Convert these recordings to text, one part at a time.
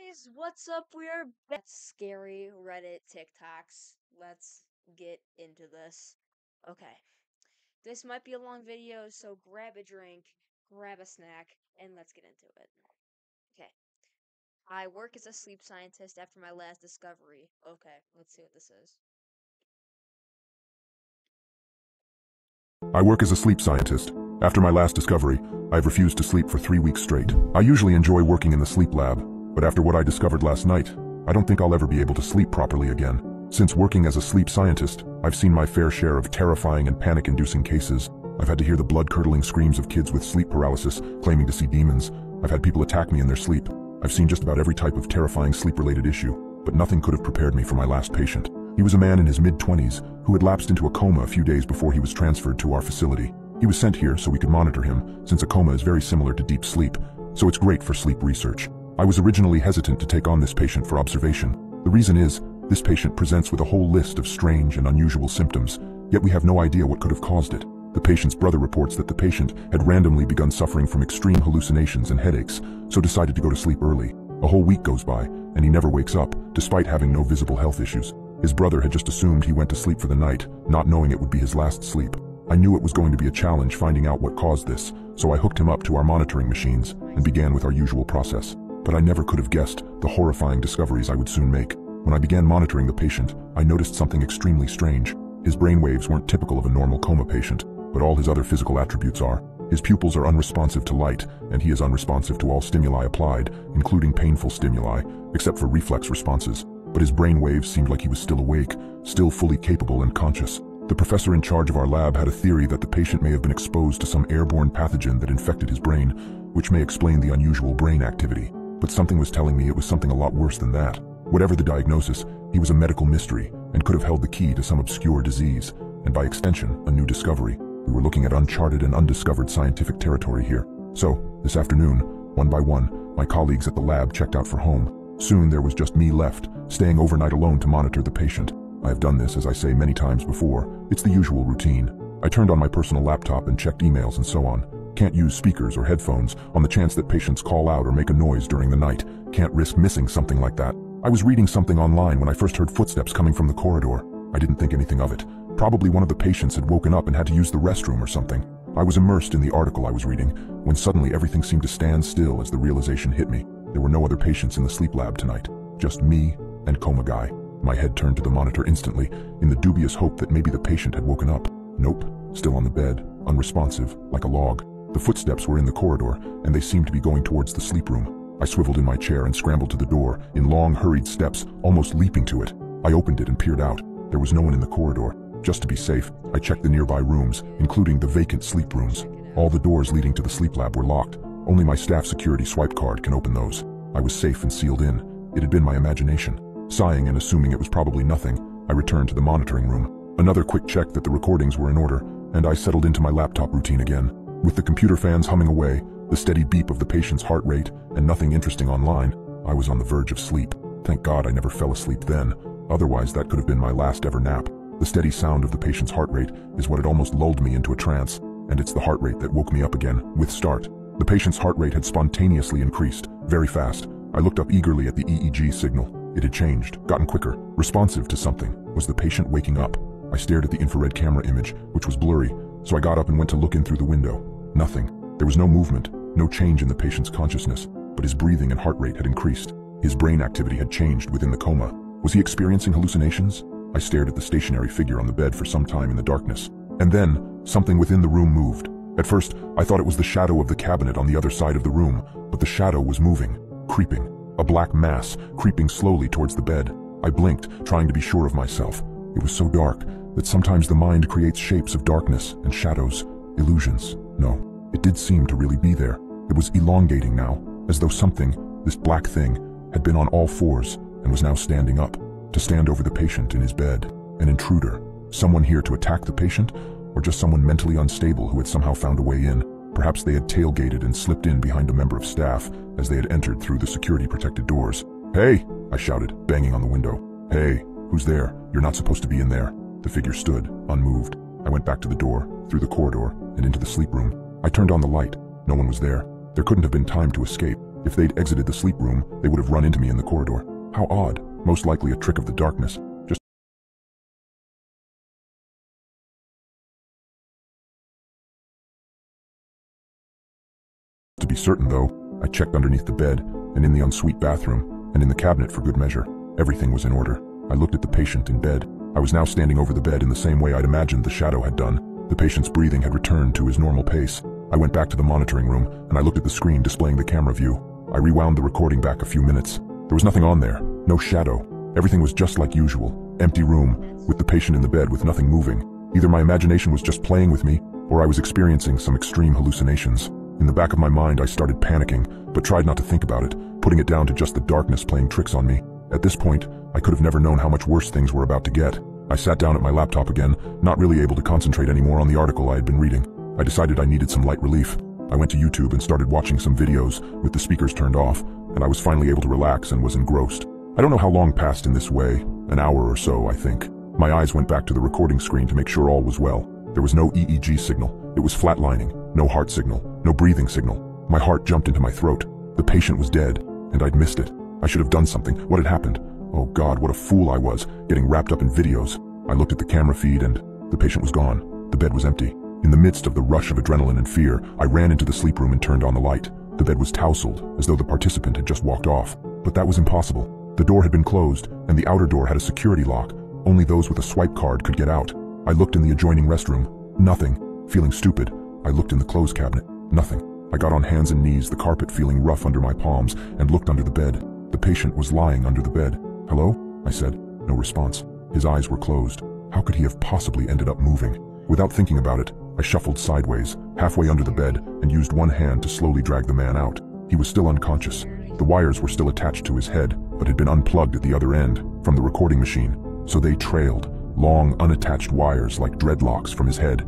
guys, what's up? We're back at Scary Reddit TicTok's. Let's get into this. Okay, this might be a long video, so grab a drink, grab a snack, and let's get into it. Okay, I work as a sleep scientist after my last discovery. Okay, let's see what this is. I work as a sleep scientist. After my last discovery, I've refused to sleep for 3 weeks straight. I usually enjoy working in the sleep lab, but after what I discovered last night, I don't think I'll ever be able to sleep properly again. Since working as a sleep scientist, I've seen my fair share of terrifying and panic-inducing cases. I've had to hear the blood-curdling screams of kids with sleep paralysis claiming to see demons. I've had people attack me in their sleep. I've seen just about every type of terrifying sleep-related issue, but nothing could have prepared me for my last patient. He was a man in his mid-20s who had lapsed into a coma a few days before he was transferred to our facility. He was sent here so we could monitor him, since a coma is very similar to deep sleep, so it's great for sleep research. I was originally hesitant to take on this patient for observation. The reason is, this patient presents with a whole list of strange and unusual symptoms, yet we have no idea what could have caused it. The patient's brother reports that the patient had randomly begun suffering from extreme hallucinations and headaches, so decided to go to sleep early. A whole week goes by, and he never wakes up, despite having no visible health issues. His brother had just assumed he went to sleep for the night, not knowing it would be his last sleep. I knew it was going to be a challenge finding out what caused this, so I hooked him up to our monitoring machines and began with our usual process. But I never could have guessed the horrifying discoveries I would soon make. When I began monitoring the patient, I noticed something extremely strange. His brainwaves weren't typical of a normal coma patient, but all his other physical attributes are. His pupils are unresponsive to light, and he is unresponsive to all stimuli applied, including painful stimuli, except for reflex responses. But his brain waves seemed like he was still awake, still fully capable and conscious. The professor in charge of our lab had a theory that the patient may have been exposed to some airborne pathogen that infected his brain, which may explain the unusual brain activity. But something was telling me it was something a lot worse than that. Whatever the diagnosis, he was a medical mystery and could have held the key to some obscure disease, and by extension, a new discovery. We were looking at uncharted and undiscovered scientific territory here. So, this afternoon, one by one, my colleagues at the lab checked out for home. Soon there was just me left, staying overnight alone to monitor the patient. I have done this, as I say, many times before. It's the usual routine. I turned on my personal laptop and checked emails and so on. Can't use speakers or headphones on the chance that patients call out or make a noise during the night. Can't risk missing something like that. I was reading something online when I first heard footsteps coming from the corridor. I didn't think anything of it. Probably one of the patients had woken up and had to use the restroom or something. I was immersed in the article I was reading, when suddenly everything seemed to stand still as the realization hit me. There were no other patients in the sleep lab tonight. Just me and Coma Guy. My head turned to the monitor instantly, in the dubious hope that maybe the patient had woken up. Nope, still on the bed, unresponsive, like a log. The footsteps were in the corridor, and they seemed to be going towards the sleep room. I swiveled in my chair and scrambled to the door, in long, hurried steps, almost leaping to it. I opened it and peered out. There was no one in the corridor. Just to be safe, I checked the nearby rooms, including the vacant sleep rooms. All the doors leading to the sleep lab were locked. Only my staff security swipe card can open those. I was safe and sealed in. It had been my imagination. Sighing and assuming it was probably nothing, I returned to the monitoring room. Another quick check that the recordings were in order, and I settled into my laptop routine again. With the computer fans humming away, the steady beep of the patient's heart rate, and nothing interesting online, I was on the verge of sleep. Thank God I never fell asleep then. Otherwise, that could have been my last ever nap. The steady sound of the patient's heart rate is what had almost lulled me into a trance, and it's the heart rate that woke me up again, with start. The patient's heart rate had spontaneously increased, very fast. I looked up eagerly at the EEG signal. It had changed, gotten quicker, responsive to something. Was the patient waking up? I stared at the infrared camera image, which was blurry, so I got up and went to look in through the window. Nothing. There was no movement, no change in the patient's consciousness, but his breathing and heart rate had increased. His brain activity had changed within the coma. Was he experiencing hallucinations? I stared at the stationary figure on the bed for some time in the darkness. And then, something within the room moved. At first, I thought it was the shadow of the cabinet on the other side of the room, but the shadow was moving, creeping. A black mass, creeping slowly towards the bed. I blinked, trying to be sure of myself. It was so dark that sometimes the mind creates shapes of darkness and shadows, illusions. No, it did seem to really be there. It was elongating now, as though something, this black thing, had been on all fours and was now standing up, to stand over the patient in his bed. An intruder. Someone here to attack the patient, or just someone mentally unstable who had somehow found a way in. Perhaps they had tailgated and slipped in behind a member of staff as they had entered through the security-protected doors. "Hey!" I shouted, banging on the window. "Hey, who's there? You're not supposed to be in there." The figure stood, unmoved. I went back to the door, through the corridor, and into the sleep room. I turned on the light. No one was there. There couldn't have been time to escape. If they'd exited the sleep room, they would have run into me in the corridor. How odd. Most likely a trick of the darkness. Just to be certain, though, I checked underneath the bed, and in the ensuite bathroom, and in the cabinet for good measure. Everything was in order. I looked at the patient in bed. I was now standing over the bed in the same way I'd imagined the shadow had done. The patient's breathing had returned to his normal pace. I went back to the monitoring room, and I looked at the screen displaying the camera view. I rewound the recording back a few minutes. There was nothing on there, no shadow. Everything was just like usual. Empty room, with the patient in the bed with nothing moving. Either my imagination was just playing with me, or I was experiencing some extreme hallucinations. In the back of my mind, I started panicking, but tried not to think about it, putting it down to just the darkness playing tricks on me. At this point, I could have never known how much worse things were about to get. I sat down at my laptop again, not really able to concentrate anymore on the article I had been reading. I decided I needed some light relief. I went to YouTube and started watching some videos with the speakers turned off, and I was finally able to relax and was engrossed. I don't know how long passed in this way, an hour or so, I think. My eyes went back to the recording screen to make sure all was well. There was no EEG signal. It was flatlining, no heart signal, no breathing signal. My heart jumped into my throat. The patient was dead, and I'd missed it. I should have done something. What had happened? Oh God, what a fool I was, getting wrapped up in videos. I looked at the camera feed and the patient was gone. The bed was empty. In the midst of the rush of adrenaline and fear, I ran into the sleep room and turned on the light. The bed was tousled, as though the participant had just walked off. But that was impossible. The door had been closed, and the outer door had a security lock. Only those with a swipe card could get out. I looked in the adjoining restroom. Nothing. Feeling stupid, I looked in the clothes cabinet. Nothing. I got on hands and knees, the carpet feeling rough under my palms, and looked under the bed. The patient was lying under the bed. "Hello?" I said. No response. His eyes were closed. How could he have possibly ended up moving? Without thinking about it, I shuffled sideways, halfway under the bed, and used one hand to slowly drag the man out. He was still unconscious. The wires were still attached to his head, but had been unplugged at the other end, from the recording machine, so they trailed, long, unattached wires like dreadlocks from his head.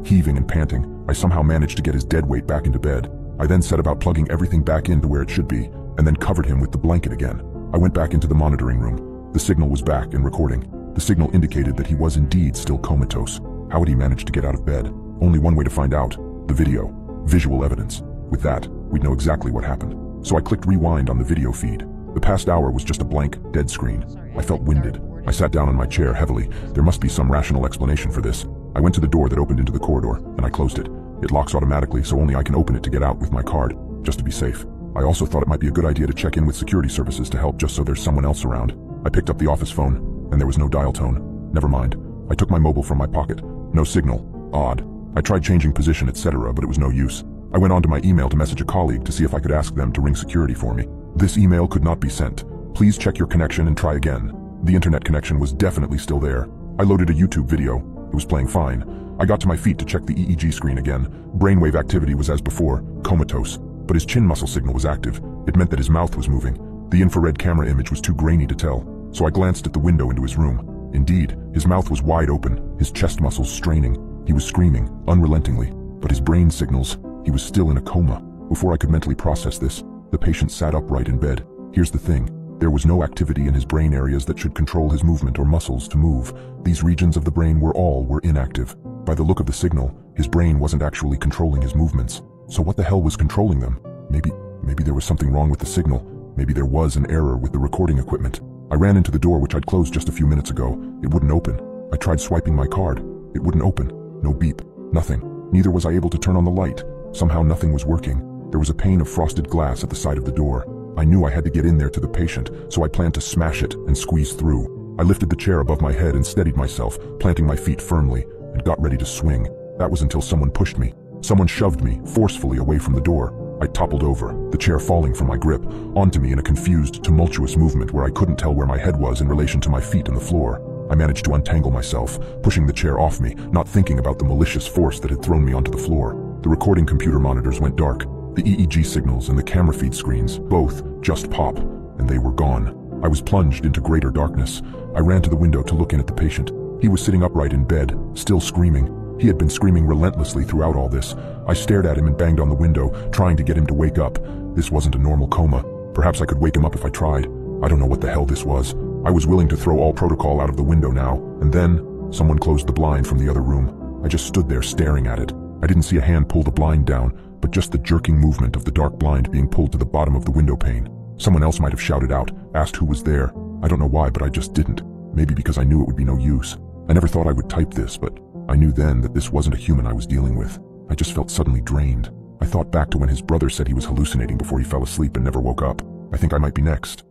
Heaving and panting, I somehow managed to get his dead weight back into bed. I then set about plugging everything back into where it should be, and then covered him with the blanket again. I went back into the monitoring room. The signal was back and recording. The signal indicated that he was indeed still comatose. How had he managed to get out of bed? Only one way to find out. The video. Visual evidence. With that, we'd know exactly what happened. So I clicked rewind on the video feed. The past hour was just a blank, dead screen. I felt winded. I sat down on my chair heavily. There must be some rational explanation for this. I went to the door that opened into the corridor, and I closed it. It locks automatically, so only I can open it to get out with my card, just to be safe. I also thought it might be a good idea to check in with security services to help just so there's someone else around. I picked up the office phone, and there was no dial tone. Never mind. I took my mobile from my pocket. No signal. Odd. I tried changing position, etc., but it was no use. I went on to my email to message a colleague to see if I could ask them to ring security for me. This email could not be sent. Please check your connection and try again. The internet connection was definitely still there. I loaded a YouTube video. It was playing fine. I got to my feet to check the EEG screen again. Brainwave activity was as before, comatose, but his chin muscle signal was active. It meant that his mouth was moving. The infrared camera image was too grainy to tell, so I glanced at the window into his room. Indeed, his mouth was wide open, his chest muscles straining. He was screaming, unrelentingly, but his brain signals, he was still in a coma. Before I could mentally process this, the patient sat upright in bed. Here's the thing. There was no activity in his brain areas that should control his movement or muscles to move. These regions of the brain were inactive. By the look of the signal, his brain wasn't actually controlling his movements. So what the hell was controlling them? Maybe there was something wrong with the signal. Maybe there was an error with the recording equipment. I ran into the door which I'd closed just a few minutes ago. It wouldn't open. I tried swiping my card. It wouldn't open. No beep. Nothing. Neither was I able to turn on the light. Somehow nothing was working. There was a pane of frosted glass at the side of the door. I knew I had to get in there to the patient, so I planned to smash it and squeeze through. I lifted the chair above my head and steadied myself, planting my feet firmly, and got ready to swing. That was until someone pushed me. Someone shoved me, forcefully, away from the door. I toppled over, the chair falling from my grip, onto me in a confused, tumultuous movement where I couldn't tell where my head was in relation to my feet and the floor. I managed to untangle myself, pushing the chair off me, not thinking about the malicious force that had thrown me onto the floor. The recording computer monitors went dark. The EEG signals and the camera feed screens, both, just pop, and they were gone. I was plunged into greater darkness. I ran to the window to look in at the patient. He was sitting upright in bed, still screaming. He had been screaming relentlessly throughout all this. I stared at him and banged on the window, trying to get him to wake up. This wasn't a normal coma. Perhaps I could wake him up if I tried. I don't know what the hell this was. I was willing to throw all protocol out of the window now, and then someone closed the blind from the other room. I just stood there staring at it. I didn't see a hand pull the blind down. but just the jerking movement of the dark blind being pulled to the bottom of the window pane. Someone else might have shouted out, asked who was there. I don't know why, but I just didn't. Maybe because I knew it would be no use. I never thought I would type this, but I knew then that this wasn't a human I was dealing with. I just felt suddenly drained. I thought back to when his brother said he was hallucinating before he fell asleep and never woke up. I think I might be next.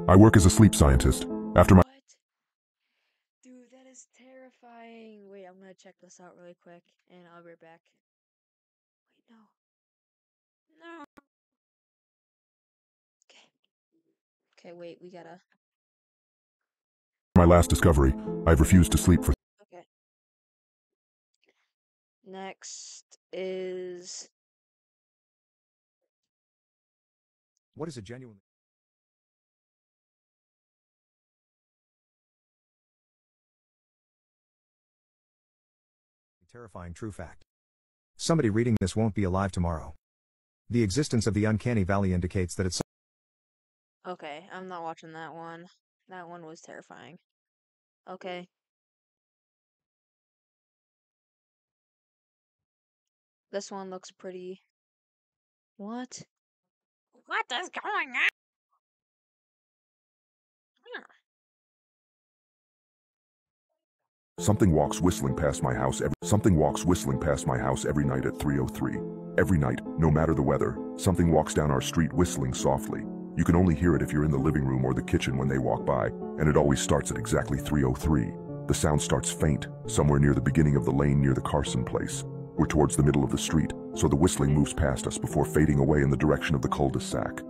I work as a sleep scientist. After my— What? Dude, that is terrifying. Wait, I'm gonna check this out really quick, and I'll be right back. Wait, no. No. Okay. Okay, wait, we gotta... my last discovery, I've refused to sleep for— Okay. Next is... What is a genuinely terrifying true fact? Somebody reading this won't be alive tomorrow. The existence of the uncanny valley indicates that it's Okay, I'm not watching that one. That one was terrifying. Okay. This one looks pretty... What? What is going on? something walks whistling past my house every night at 3:03. Every night, no matter the weather, something walks down our street whistling softly. You can only hear it if you're in the living room or the kitchen when they walk by, and it always starts at exactly 3:03. The sound starts faint, somewhere near the beginning of the lane near the Carson place. We're towards the middle of the street, so the whistling moves past us before fading away in the direction of the cul-de-sac.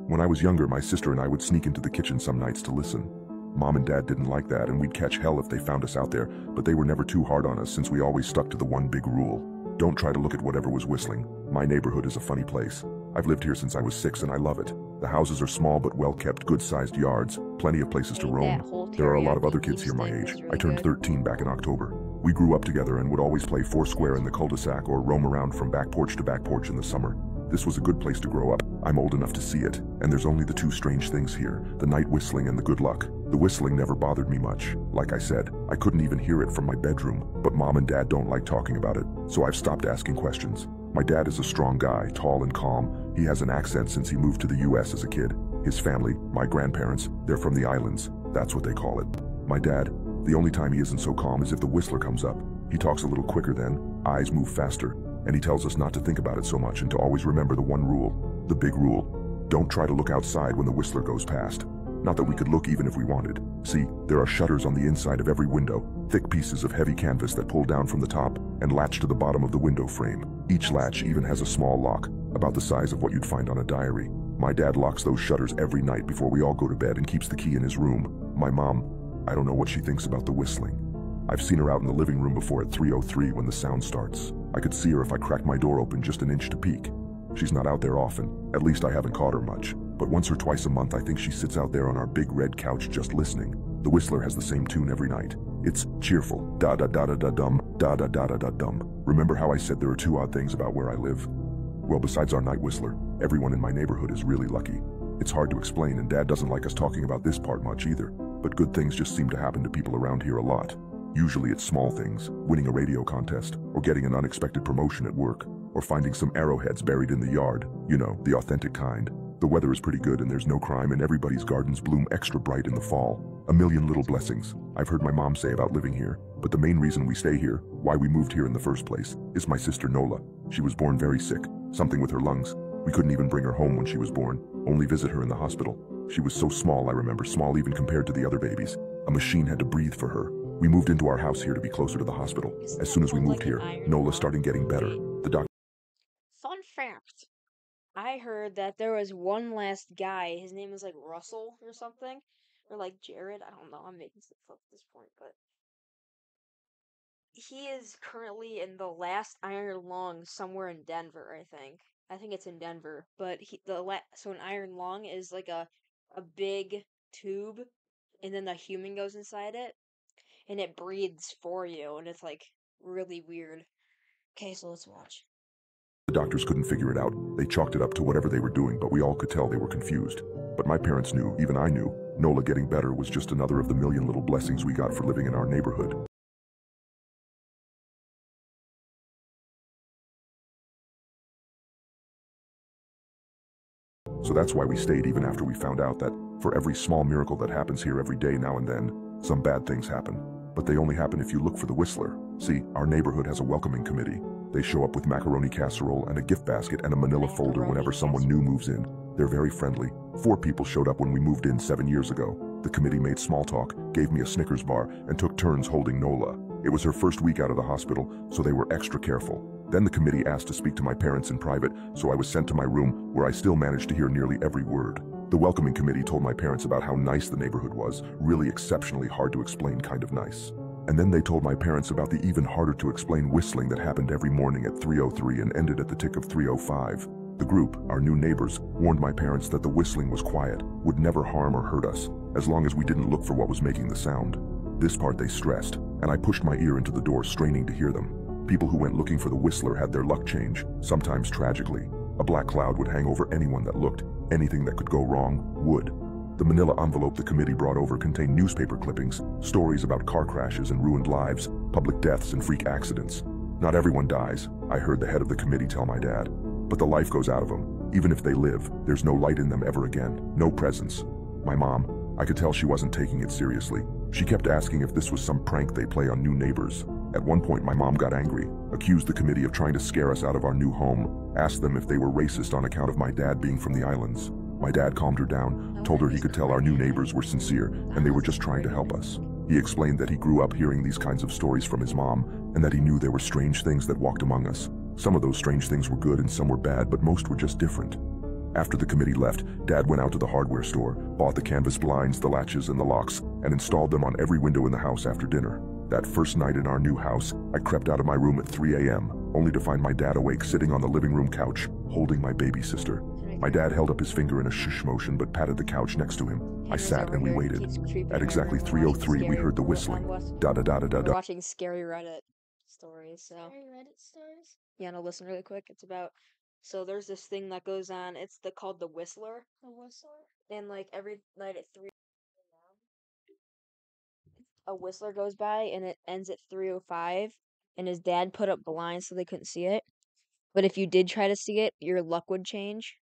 When I was younger, my sister and I would sneak into the kitchen some nights to listen. Mom and Dad didn't like that, and we'd catch hell if they found us out there, but they were never too hard on us since we always stuck to the one big rule. Don't try to look at whatever was whistling. My neighborhood is a funny place. I've lived here since I was 6 and I love it. The houses are small but well-kept, good-sized yards, plenty of places to roam. There are a lot of other kids here my age. I turned 13 back in October. We grew up together and would always play foursquare in the cul-de-sac or roam around from back porch to back porch in the summer. This was a good place to grow up. I'm old enough to see it, and there's only the two strange things here, the night whistling and the good luck. The whistling never bothered me much. Like I said, I couldn't even hear it from my bedroom, but Mom and Dad don't like talking about it, so I've stopped asking questions. My dad is a strong guy, tall and calm. He has an accent since he moved to the US as a kid. His family, my grandparents, they're from the islands. That's what they call it. My dad, the only time he isn't so calm is if the whistler comes up. He talks a little quicker then, eyes move faster, and he tells us not to think about it so much and to always remember the one rule, the big rule. Don't try to look outside when the whistler goes past. Not that we could look even if we wanted. See, there are shutters on the inside of every window, thick pieces of heavy canvas that pull down from the top and latch to the bottom of the window frame. Each latch even has a small lock, about the size of what you'd find on a diary. My dad locks those shutters every night before we all go to bed and keeps the key in his room. My mom, I don't know what she thinks about the whistling. I've seen her out in the living room before at 3:03 when the sound starts. I could see her if I cracked my door open just an inch to peek. She's not out there often, at least I haven't caught her much. But once or twice a month I think she sits out there on our big red couch just listening. The whistler has the same tune every night. It's cheerful, da-da-da-da-da-dum, da-da-da-da-da-dum. Remember how I said there are two odd things about where I live? Well, besides our night whistler, everyone in my neighborhood is really lucky. It's hard to explain, and Dad doesn't like us talking about this part much either. But good things just seem to happen to people around here a lot. Usually it's small things, winning a radio contest, or getting an unexpected promotion at work, or finding some arrowheads buried in the yard, you know, the authentic kind. The weather is pretty good and there's no crime and everybody's gardens bloom extra bright in the fall. A million little blessings, I've heard my mom say about living here, but the main reason we stay here, why we moved here in the first place, is my sister Nola. She was born very sick, something with her lungs. We couldn't even bring her home when she was born, only visit her in the hospital. She was so small, I remember, small even compared to the other babies. A machine had to breathe for her. We moved into our house here to be closer to the hospital. As soon as we moved here, Nola started getting better. The doctor— Fun fact. I heard that there was one last guy. His name was like Russell or something. Or like Jared. I don't know. I'm making stuff up at this point. But he is currently in the last iron lung somewhere in Denver, I think. I think it's in Denver. But so an iron lung is like a big tube. And then the human goes inside it. And it breathes for you. And it's like really weird. Okay, so let's watch. The doctors couldn't figure it out. They chalked it up to whatever they were doing, but we all could tell they were confused. But my parents knew, even I knew, Nola getting better was just another of the million little blessings we got for living in our neighborhood. so that's why we stayed even after we found out that for every small miracle that happens here every day now and then, some bad things happen. But they only happen if you look for the Whistler. See, our neighborhood has a welcoming committee. They show up with macaroni casserole and a gift basket and a manila folder whenever someone new moves in. They're very friendly. 4 people showed up when we moved in 7 years ago. The committee made small talk, gave me a Snickers bar, and took turns holding Nola. It was her first week out of the hospital, so they were extra careful. Then the committee asked to speak to my parents in private, so I was sent to my room, where I still managed to hear nearly every word. The welcoming committee told my parents about how nice the neighborhood was, really exceptionally hard to explain kind of nice. And then they told my parents about the even harder to explain whistling that happened every morning at 3:03 and ended at the tick of 3:05. The group, our new neighbors, warned my parents that the whistling was quiet, would never harm or hurt us, as long as we didn't look for what was making the sound. This part they stressed, and I pushed my ear into the door straining to hear them. People who went looking for the Whistler had their luck change, sometimes tragically. A black cloud would hang over anyone that looked. Anything that could go wrong would. The manila envelope the committee brought over contained newspaper clippings, stories about car crashes and ruined lives, public deaths and freak accidents. Not everyone dies, I heard the head of the committee tell my dad. But the life goes out of them. Even if they live, there's no light in them ever again, no presence. My mom, I could tell she wasn't taking it seriously. She kept asking if this was some prank they play on new neighbors. At one point my mom got angry, accused the committee of trying to scare us out of our new home, asked them if they were racist on account of my dad being from the islands. My dad calmed her down, told her he could tell our new neighbors were sincere and they were just trying to help us. He explained that he grew up hearing these kinds of stories from his mom and that he knew there were strange things that walked among us. Some of those strange things were good and some were bad, but most were just different. After the committee left, Dad went out to the hardware store, bought the canvas blinds, the latches, and the locks, and installed them on every window in the house after dinner. That first night in our new house, I crept out of my room at 3 a.m., only to find my dad awake sitting on the living room couch, holding my baby sister. My dad held up his finger in a shush motion but patted the couch next to him. I sat and we waited. At exactly 3:03, we heard the whistling. Da-da-da-da-da-da. Watching scary Reddit stories, so. Scary Reddit stories? Yeah, no, listen really quick. It's about, so there's this thing that goes on, it's called the Whistler, The Whistler? and like every night at 3 a whistler goes by and it ends at 3:05, and his dad put up blinds so they couldn't see it. But if you did try to see it, your luck would change.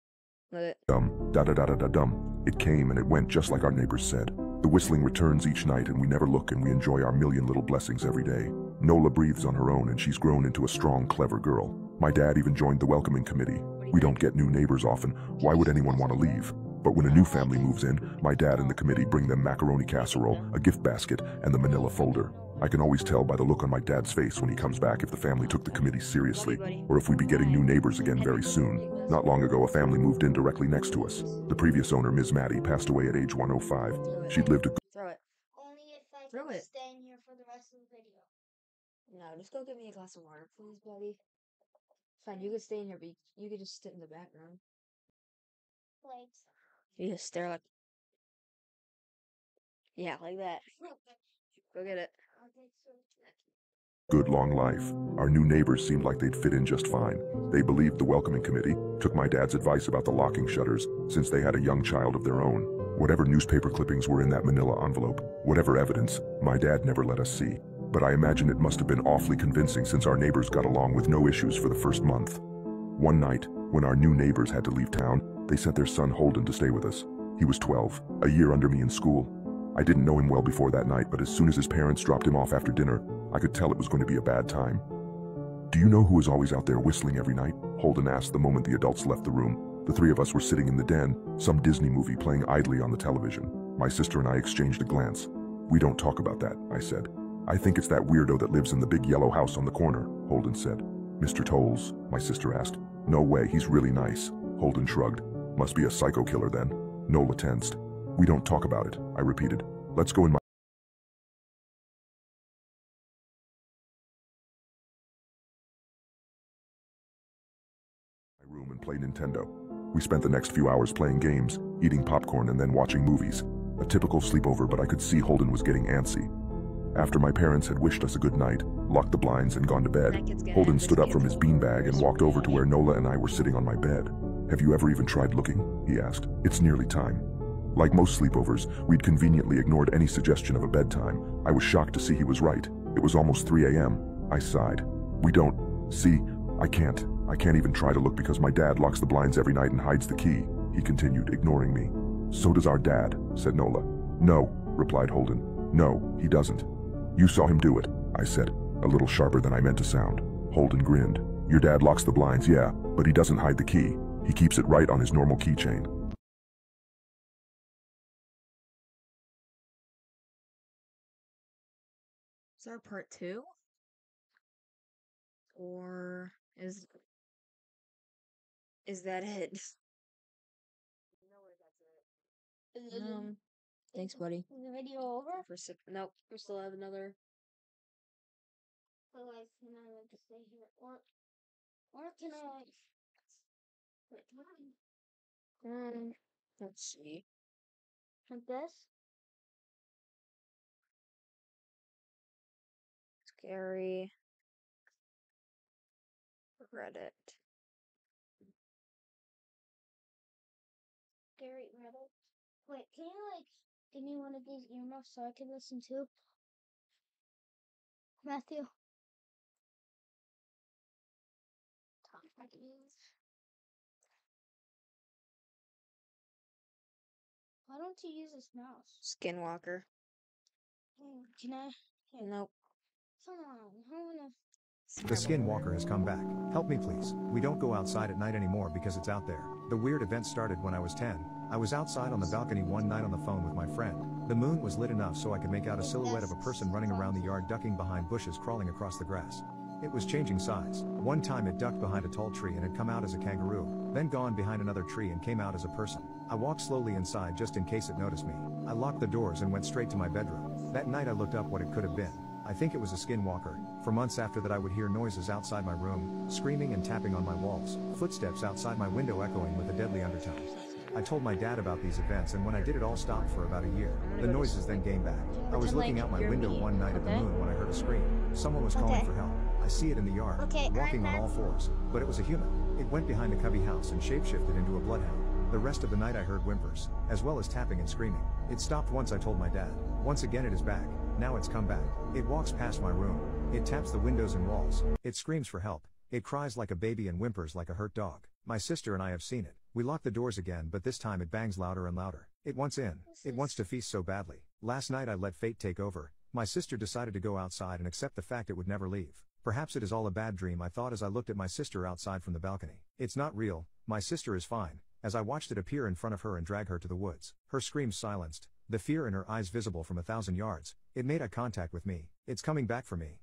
Da-da-da-da-da-dum. It came and it went just like our neighbors said. The whistling returns each night and we never look and we enjoy our million little blessings every day. Nola breathes on her own and she's grown into a strong, clever girl. My dad even joined the welcoming committee. We don't get new neighbors often. Why would anyone want to leave? But when a new family moves in, my dad and the committee bring them macaroni casserole, a gift basket, and the manila folder. I can always tell by the look on my dad's face when he comes back if the family took the committee seriously, or if we'd be getting new neighbors again very soon. Not long ago, a family moved in directly next to us. The previous owner, Ms. Maddie, passed away at age 105. She'd lived a good... Throw it. Only if I Throw can it. stay in here for the rest of the video. No, just go get me a glass of water, please, buddy. Fine, you can stay in here, but you can just sit in the background. Like, You just stare like... Yeah, like that. Go get it. okay, so good long life. Our new neighbors seemed like they'd fit in just fine. They believed the welcoming committee, took my dad's advice about the locking shutters, since they had a young child of their own. Whatever newspaper clippings were in that manila envelope, whatever evidence, my dad never let us see. But I imagine it must have been awfully convincing since our neighbors got along with no issues for the first month. One night, when our new neighbors had to leave town, they sent their son Holden to stay with us. He was 12, a year under me in school. I didn't know him well before that night, but as soon as his parents dropped him off after dinner, I could tell it was going to be a bad time. Do you know who is always out there whistling every night? Holden asked the moment the adults left the room. The 3 of us were sitting in the den, some Disney movie playing idly on the television. My sister and I exchanged a glance. We don't talk about that, I said. I think it's that weirdo that lives in the big yellow house on the corner, Holden said. Mr. Tolles, my sister asked. No way, he's really nice. Holden shrugged. Must be a psycho killer then. Nola tensed. We don't talk about it, I repeated. Let's go in my room and play Nintendo. We spent the next few hours playing games, eating popcorn, and then watching movies. A typical sleepover, but I could see Holden was getting antsy. After my parents had wished us a good night, locked the blinds, and gone to bed, Holden stood up from his beanbag and walked over to where Nola and I were sitting on my bed. Have you ever even tried looking? He asked. It's nearly time. Like most sleepovers, we'd conveniently ignored any suggestion of a bedtime. I was shocked to see he was right. It was almost 3 a.m. I sighed. We don't... See, I can't even try to look because my dad locks the blinds every night and hides the key. he continued, ignoring me. So does our dad, said Nola. No, replied Holden. No, he doesn't. You saw him do it, I said, a little sharper than I meant to sound. Holden grinned. Your dad locks the blinds, yeah, but he doesn't hide the key. He keeps it right on his normal keychain. Is there a part 2? Or is that it? Thanks, buddy. Is the video over? Nope, we still have another. Otherwise, can I like stay here? Or can I like wait, Let's see. like this? Scary. Reddit. Scary Reddit. Wait, can you like give me one of these earmuffs so I can listen too? Matthew. Why don't you use this mouse? Skinwalker. Can I? Here. Nope. Come on, I wanna. The Skinwalker has come back. Help me please. We don't go outside at night anymore because it's out there. The weird event started when I was 10. I was outside on the balcony one night on the phone with my friend. The moon was lit enough so I could make out a silhouette of a person running around the yard, ducking behind bushes, crawling across the grass. It was changing size. One time it ducked behind a tall tree and had come out as a kangaroo, then gone behind another tree and came out as a person. I walked slowly inside just in case it noticed me. I locked the doors and went straight to my bedroom. That night I looked up what it could have been. I think it was a skinwalker. For months after that I would hear noises outside my room, screaming and tapping on my walls, footsteps outside my window echoing with a deadly undertone. I told my dad about these events, and when I did, it all stopped for about a year. The noises then came back. I was looking out my window one night at the moon when I heard a scream. Someone was calling for help. I see it in the yard, walking on all fours, but it was a human. It went behind a cubby house and shapeshifted into a bloodhound. The rest of the night I heard whimpers, as well as tapping and screaming. It stopped once I told my dad. Once again it is back. Now it's come back. It walks past my room. It taps the windows and walls. It screams for help. It cries like a baby and whimpers like a hurt dog. My sister and I have seen it. We lock the doors again, but this time it bangs louder and louder. It wants in. It wants to feast so badly. Last night I let fate take over. My sister decided to go outside and accept the fact it would never leave. Perhaps it is all a bad dream, I thought as I looked at my sister outside from the balcony. It's not real. My sister is fine. As I watched it appear in front of her and drag her to the woods, her screams silenced, the fear in her eyes visible from 1,000 yards. It made eye contact with me. It's coming back for me.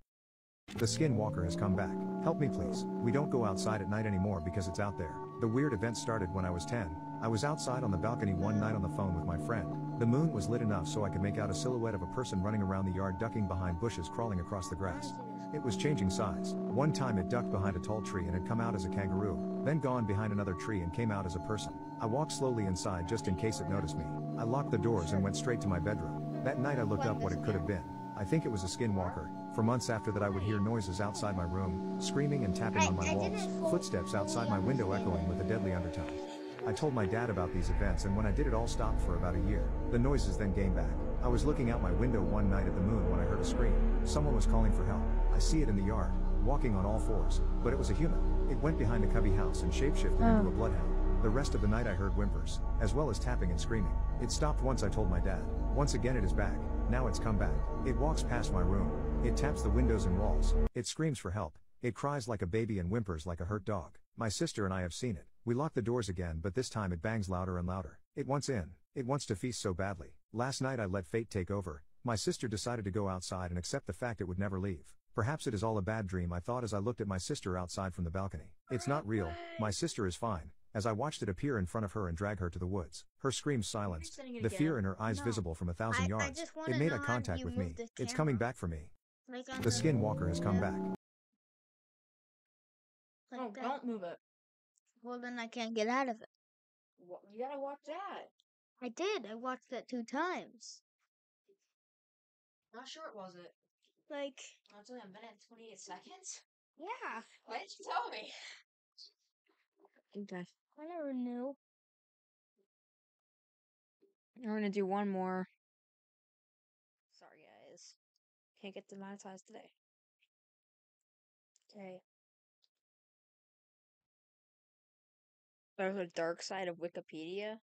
The Skinwalker has come back. Help me please. We don't go outside at night anymore because it's out there. The weird event started when I was 10. I was outside on the balcony one night on the phone with my friend. The moon was lit enough so I could make out a silhouette of a person running around the yard, ducking behind bushes, crawling across the grass. It was changing size. One time it ducked behind a tall tree and had come out as a kangaroo, then gone behind another tree and came out as a person. I walked slowly inside just in case it noticed me. I locked the doors and went straight to my bedroom. That night I looked up what it could have been. I think it was a skinwalker. For months after that I would hear noises outside my room, screaming and tapping on my walls, footsteps outside my window echoing with a deadly undertone. I told my dad about these events, and when I did, it all stopped for about a year. The noises then came back. I was looking out my window one night at the moon when I heard a scream. Someone was calling for help. I see it in the yard, walking on all fours, but it was a human. It went behind a cubby house and shapeshifted into a bloodhound. The rest of the night I heard whimpers, as well as tapping and screaming. It stopped once I told my dad. Once again it is back. Now it's come back. It walks past my room. It taps the windows and walls. It screams for help. It cries like a baby and whimpers like a hurt dog. My sister and I have seen it. We lock the doors again, but this time it bangs louder and louder. It wants in. It wants to feast so badly. Last night I let fate take over. My sister decided to go outside and accept the fact it would never leave. Perhaps it is all a bad dream, I thought as I looked at my sister outside from the balcony. It's not real. My sister is fine. As I watched it appear in front of her and drag her to the woods, her screams silenced, the fear in her eyes visible from 1,000 yards. It made eye contact with me. It's coming back for me. The Skinwalker has come back. Oh, don't move it. Well, then I can't get out of it. You gotta watch that. I did. I watched that 2 times. How short was it? Like, It's only 1 minute and 28 seconds. yeah. Why didn't you tell me? Okay. I never knew. We're gonna do one more. Sorry, guys. Can't get demonetized today. Okay. There's a dark side of Wikipedia?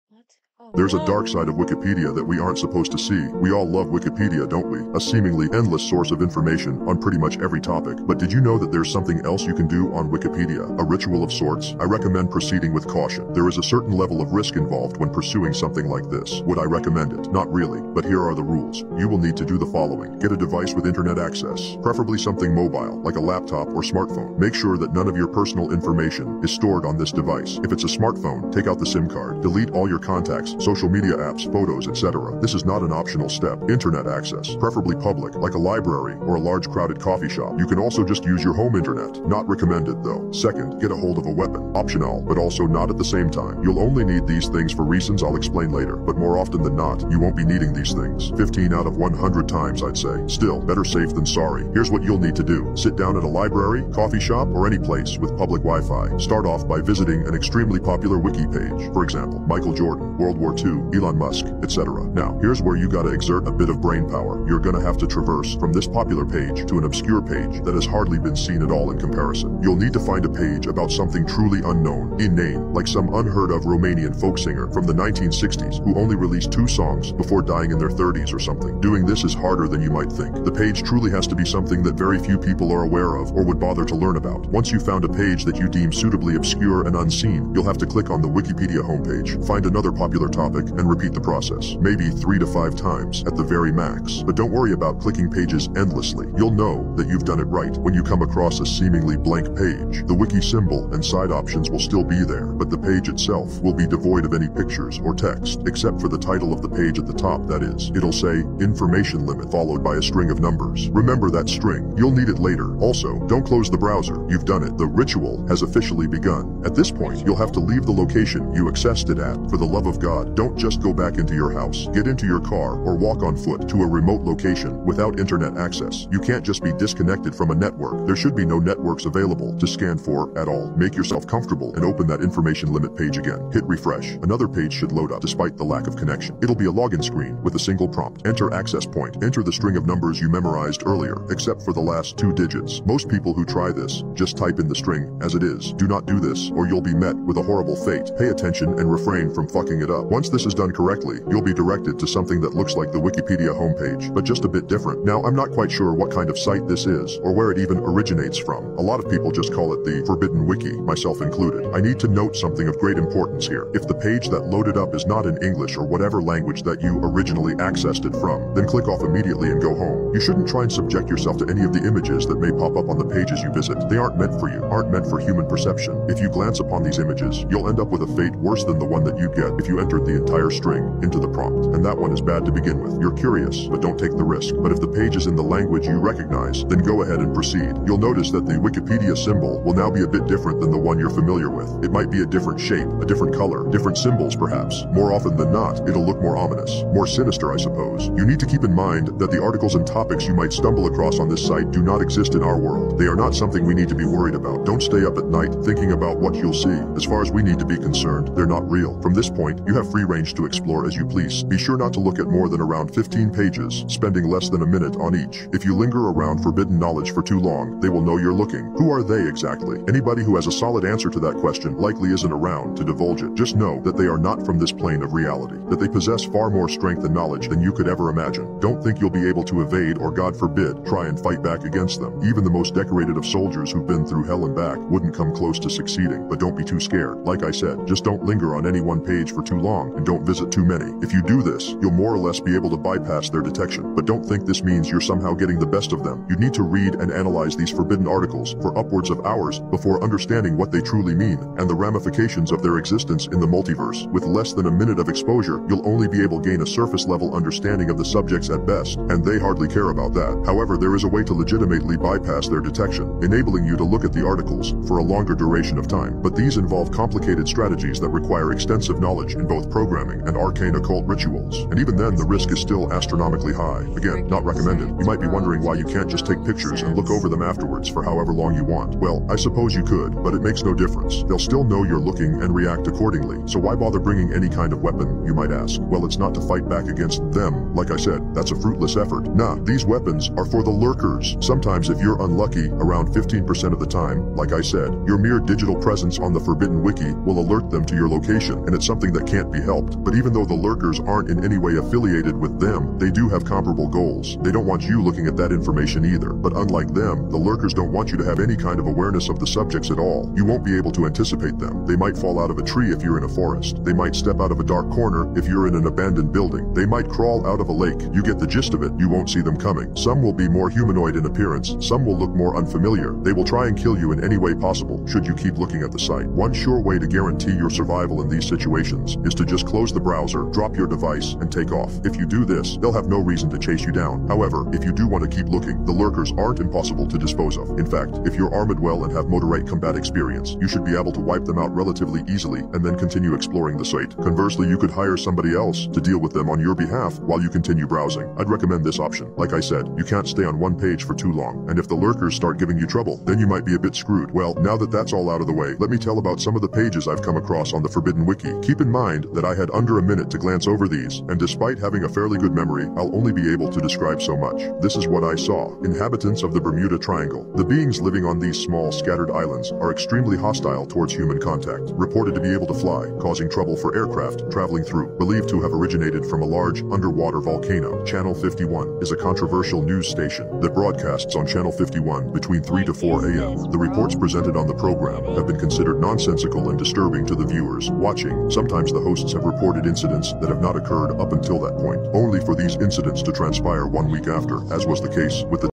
What? Oh, There's a whoa! dark side of Wikipedia that we aren't supposed to see. We all love Wikipedia, don't we? A seemingly endless source of information on pretty much every topic. But did you know that there's something else you can do on Wikipedia? A ritual of sorts? I recommend proceeding with caution. There is a certain level of risk involved when pursuing something like this. Would I recommend it? Not really, but here are the rules. You will need to do the following. Get a device with internet access, preferably something mobile, like a laptop or smartphone. Make sure that none of your personal information is stored on this device. If it's a smartphone, take out the SIM card. Delete all your contacts, social media apps, photos, etc. This is not an optional step. Internet access, preferably public, like a library or a large crowded coffee shop. You can also just use your home internet. Not recommended though. Second, get a hold of a weapon. Optional, but also not at the same time. You'll only need these things for reasons I'll explain later, but more often than not, you won't be needing these things. 15 out of 100 times, I'd say. Still, better safe than sorry. Here's what you'll need to do. Sit down at a library, coffee shop, or any place with public Wi-Fi. Start off by visiting an extremely popular wiki page. For example, Michael Jordan, World War II, Elon Musk, etc. Now, here's where you gotta exert a bit of brain power. You're gonna have to traverse from this popular page to an obscure page that has hardly been seen at all in comparison. You'll need to find a page about something truly unknown, inane, like some unheard of Romanian folk singer from the 1960s who only released 2 songs before dying in their 30s or something. Doing this is harder than you might think. The page truly has to be something that very few people are aware of or would bother to learn about. Once you've found a page that you deem suitably obscure and unseen, you'll have to click on the Wikipedia homepage, find another popular topic, and repeat the process, maybe 3 to 5 times at the very max. But don't worry about clicking pages endlessly. You'll know that you've done it right when you come across a seemingly blank page. The wiki symbol and side options will still be there, but the page itself will be devoid of any pictures or text, except for the title of the page at the top, that is. It'll say, information limit, followed by a string of numbers. Remember that string. You'll need it later. Also, don't close the browser. You've done it. The ritual has officially begun. At this point, you'll have to leave the location you accessed it at. For the love of God, don't just go back into your house. Get into your car or walk on foot to a remote location without internet access. You can't just be disconnected from a network. There should be no networks available to scan for at all. Make yourself comfortable and open that information limit page again. Hit refresh. Another page should load up despite the lack of connection. It'll be a login screen with a single prompt. Enter access point. Enter the string of numbers you memorized earlier, except for the last 2 digits. Most people who try this just type in the string as it is. Do not do this or you'll be met with a horrible fate. Pay attention and refrain from fucking it up. Once this is done correctly, you'll be directed to something that looks like the Wikipedia homepage, but just a bit different. Now, I'm not quite sure what kind of site this is or where it even originates from. A lot of people just call it the Forbidden Wiki, myself included. I need to note something of great importance here. If the page that loaded up is not in English or whatever language that you originally accessed it from, then click off immediately and go home. You shouldn't try and subject yourself to any of the images that may pop up on the pages you visit. They aren't meant for you, aren't meant for human perception. If you glance upon these images, you'll end up with a fate worse than the one that you'd get if you entered the entire string into the prompt, and that one is bad to begin with. You're curious, but don't take the risk. But if the page is in the language you recognize, then go ahead and proceed. You'll notice that the Wikipedia symbol will now be a bit different than the one you're familiar with. It might be a different shape, a different color, different symbols perhaps. More often than not, it'll look more ominous, more sinister I suppose. You need to keep in mind that the articles and topics you might stumble across on this site do not exist in our world. They are not something we need to be worried about. Don't stay up at night thinking about what you'll see. As far as we need to be concerned, they're not real. From this point, you have free range to explore as you please. Be sure not to look at more than around 15 pages, spending less than a minute on each. If you linger around forbidden knowledge for too long, they will know you're looking. Who are they exactly? Anybody who has a solid answer to that question likely isn't around to divulge it. Just know that they are not from this plane of reality, that they possess far more strength and knowledge than you could ever imagine. Don't think you'll be able to evade or, God forbid, try and fight back against them. Even the most decorated of soldiers who've been through hell and back wouldn't come close to succeeding, but don't be too scared. Like I said, just don't linger on any one page for too long and don't visit too many. If you do this, you'll more or less be able to bypass their detection, but don't think this means you're somehow getting the best of them. You need to read and analyze these forbidden articles for upwards of hours before understanding what they truly mean and the ramifications of their existence in the multiverse. With less than a minute of exposure, you'll only be able to gain a surface level understanding of the subjects at best, and they hardly care about that. However, there is a way to legitimately bypass their detection, enabling you to look at the articles for a longer duration of time, but these involve complicated strategies that require extensive knowledge knowledge in both programming and arcane occult rituals. And even then, the risk is still astronomically high. Again, not recommended. You might be wondering why you can't just take pictures and look over them afterwards for however long you want. Well, I suppose you could, but it makes no difference. They'll still know you're looking and react accordingly. So why bother bringing any kind of weapon, you might ask? Well, it's not to fight back against them. Like I said, that's a fruitless effort. Nah, these weapons are for the lurkers. Sometimes if you're unlucky, around 15% of the time, like I said, your mere digital presence on the Forbidden Wiki will alert them to your location, and it's something that can't be helped. But even though the lurkers aren't in any way affiliated with them, they do have comparable goals. They don't want you looking at that information either. But unlike them, the lurkers don't want you to have any kind of awareness of the subjects at all. You won't be able to anticipate them. They might fall out of a tree if you're in a forest. They might step out of a dark corner if you're in an abandoned building. They might crawl out of a lake. You get the gist of it. You won't see them coming. Some will be more humanoid in appearance. Some will look more unfamiliar. They will try and kill you in any way possible should you keep looking at the site. One sure way to guarantee your survival in these situations is to just close the browser, drop your device, and take off. If you do this, they'll have no reason to chase you down. However, if you do want to keep looking, the lurkers aren't impossible to dispose of. In fact, if you're armed well and have moderate combat experience, you should be able to wipe them out relatively easily and then continue exploring the site. Conversely, you could hire somebody else to deal with them on your behalf while you continue browsing. I'd recommend this option. Like I said, you can't stay on one page for too long, and if the lurkers start giving you trouble, then you might be a bit screwed. Well, now that that's all out of the way, let me tell about some of the pages I've come across on the Forbidden Wiki. Keep in mind that I had under a minute to glance over these, and despite having a fairly good memory, I'll only be able to describe so much. This is what I saw. Inhabitants of the Bermuda Triangle. The beings living on these small, scattered islands are extremely hostile towards human contact. Reported to be able to fly, causing trouble for aircraft traveling through. Believed to have originated from a large underwater volcano. Channel 51 is a controversial news station that broadcasts on Channel 51 between 3 to 4 a.m. The reports presented on the program have been considered nonsensical and disturbing to the viewers watching. Sometimes the hosts have reported incidents that have not occurred up until that point, only for these incidents to transpire 1 week after, as was the case with the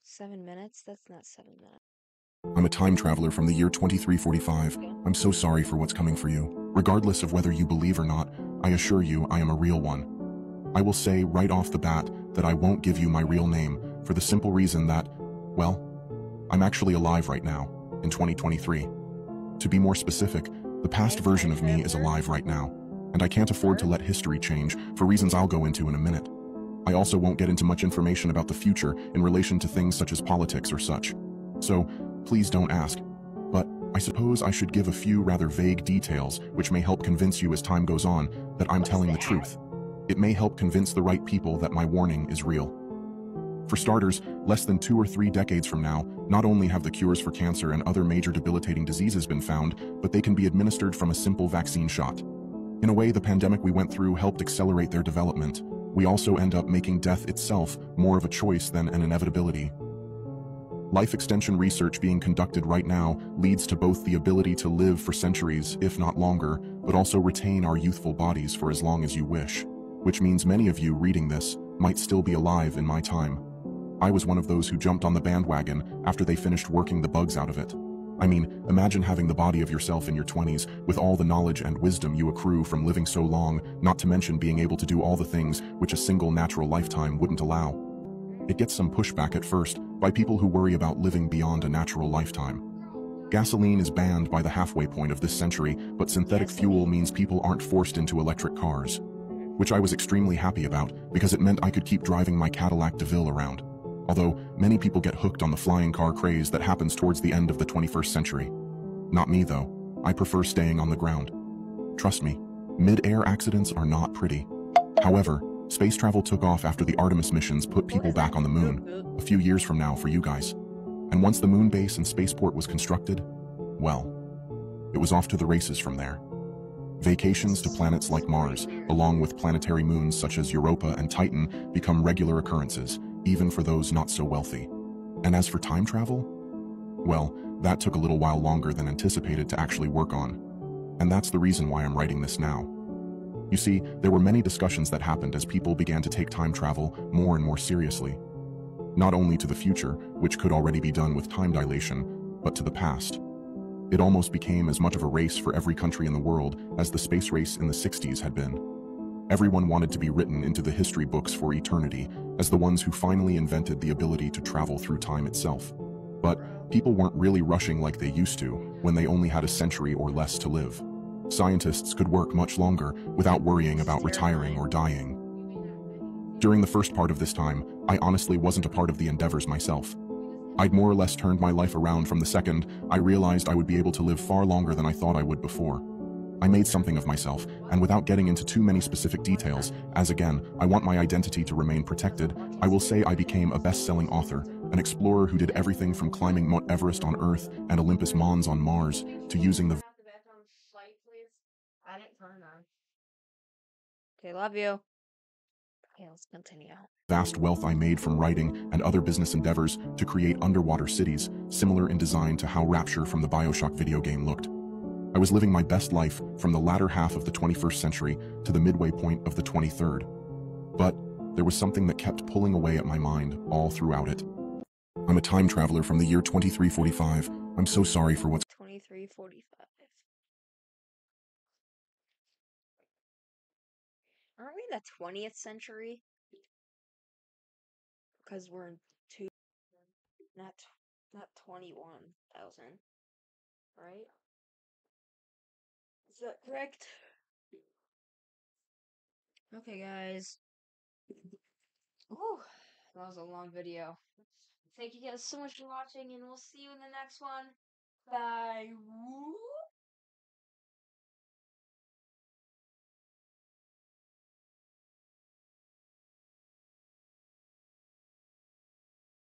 7 minutes? That's not 7 minutes. I'm a time traveler from the year 2345. I'm so sorry for what's coming for you. Regardless of whether you believe or not, I assure you I am a real one. I will say right off the bat that I won't give you my real name for the simple reason that, well, I'm actually alive right now, in 2023. To be more specific, the past version of me is alive right now, and I can't afford to let history change for reasons I'll go into in a minute. I also won't get into much information about the future in relation to things such as politics or such. So, please don't ask. But I suppose I should give a few rather vague details which may help convince you as time goes on that I'm telling the truth. It may help convince the right people that my warning is real. For starters, less than 2 or 3 decades from now, not only have the cures for cancer and other major debilitating diseases been found, but they can be administered from a simple vaccine shot. In a way, the pandemic we went through helped accelerate their development. We also end up making death itself more of a choice than an inevitability. Life extension research being conducted right now leads to both the ability to live for centuries, if not longer, but also retain our youthful bodies for as long as you wish, which means many of you reading this might still be alive in my time. I was one of those who jumped on the bandwagon after they finished working the bugs out of it. I mean, imagine having the body of yourself in your 20s with all the knowledge and wisdom you accrue from living so long, not to mention being able to do all the things which a single natural lifetime wouldn't allow. It gets some pushback at first by people who worry about living beyond a natural lifetime. Gasoline is banned by the halfway point of this century, but synthetic fuel means people aren't forced into electric cars, which I was extremely happy about because it meant I could keep driving my Cadillac DeVille around. Although, many people get hooked on the flying car craze that happens towards the end of the 21st century. Not me, though. I prefer staying on the ground. Trust me, mid-air accidents are not pretty. However, space travel took off after the Artemis missions put people back on the moon, a few years from now for you guys. And once the moon base and spaceport was constructed, well, it was off to the races from there. Vacations to planets like Mars, along with planetary moons such as Europa and Titan, become regular occurrences, even for those not so wealthy. And as for time travel? Well, that took a little while longer than anticipated to actually work on. And that's the reason why I'm writing this now. You see, there were many discussions that happened as people began to take time travel more and more seriously. Not only to the future, which could already be done with time dilation, but to the past. It almost became as much of a race for every country in the world as the space race in the 60s had been. Everyone wanted to be written into the history books for eternity as the ones who finally invented the ability to travel through time itself. But people weren't really rushing like they used to when they only had a century or less to live. Scientists could work much longer without worrying about retiring or dying. During the first part of this time, I honestly wasn't a part of the endeavors myself. I'd more or less turned my life around from the second I realized I would be able to live far longer than I thought I would before. I made something of myself, and without getting into too many specific details, as again, I want my identity to remain protected, I will say I became a best-selling author, an explorer who did everything from climbing Mount Everest on Earth and Olympus Mons on Mars, to using the I didn't turn on. Okay, love you. Okay, let's continue. vast wealth I made from writing and other business endeavors to create underwater cities, similar in design to how Rapture from the BioShock video game looked. I was living my best life from the latter half of the 21st century to the midway point of the 23rd. But there was something that kept pulling away at my mind all throughout it. I'm a time traveler from the year 2345. I'm so sorry for what's 2345. Aren't we in the 20th century? Because we're in not 21,000, right? Is that correct? Okay, guys. Ooh, that was a long video. Thank you guys so much for watching, and we'll see you in the next one. Bye. Woo!